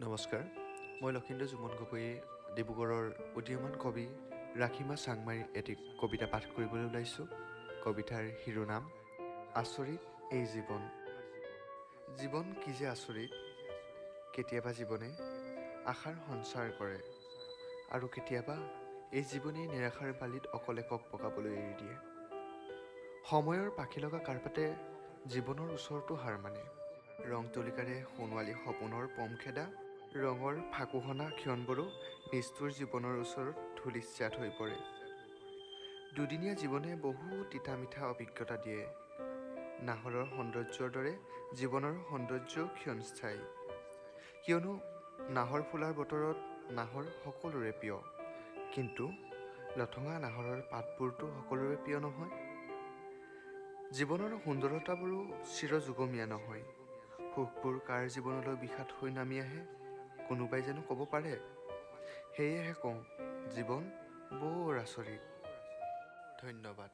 নমস্কাৰ, মই লক্ষীন্দ্ৰ জুমন গগৈয়ে ডিব্ৰুগড়ৰ উদীয়মান কবি ৰাখিমা চাংমাইৰ এটি কবিতা পাঠ কৰিবলৈ ওলাইছোঁ। কবিতাৰ শিৰোনাম আচৰিত এই জীৱন। জীৱন কি যে আচৰিত, কেতিয়াবা জীৱনে আশাৰ সঞ্চাৰ কৰে আৰু কেতিয়াবা এই জীৱনেই নিৰাশাৰ বালিত অকলে কক পকাবলৈ এৰি দিয়ে। সময়ৰ পাখি লগা কাৰ্পেটে জীৱনৰ ওচৰতো হাৰ মানে, ৰং তুলিকাৰে সোণোৱালী সপোনৰ পমখেদা ৰঙৰ ফাকুহনা ক্ষণবোৰো নিষ্ঠুৰ জীৱনৰ ওচৰত ধূলিচ্ছাত হৈ পৰে। দুদিনীয়া জীৱনে বহু তিতা মিঠা অভিজ্ঞতা দিয়ে। নাহৰৰ সৌন্দৰ্যৰ দৰে জীৱনৰ সৌন্দৰ্যও ক্ষণস্থায়ী, কিয়নো নাহৰ ফুলাৰ বতৰত নাহৰ সকলোৰে প্ৰিয়, কিন্তু লঠঙা নাহৰৰ পাতবোৰতো সকলোৰে প্ৰিয় নহয়। জীৱনৰ সুন্দৰতাবোৰো চিৰযুগমীয়া নহয়। সুখবোৰ কাৰ জীৱনলৈ বিষাদ হৈ নামি আহে, কোনোবাই জানো ক'ব পাৰে? সেয়েহে কওঁ, জীৱন বৰ আচৰিত। ধন্যবাদ।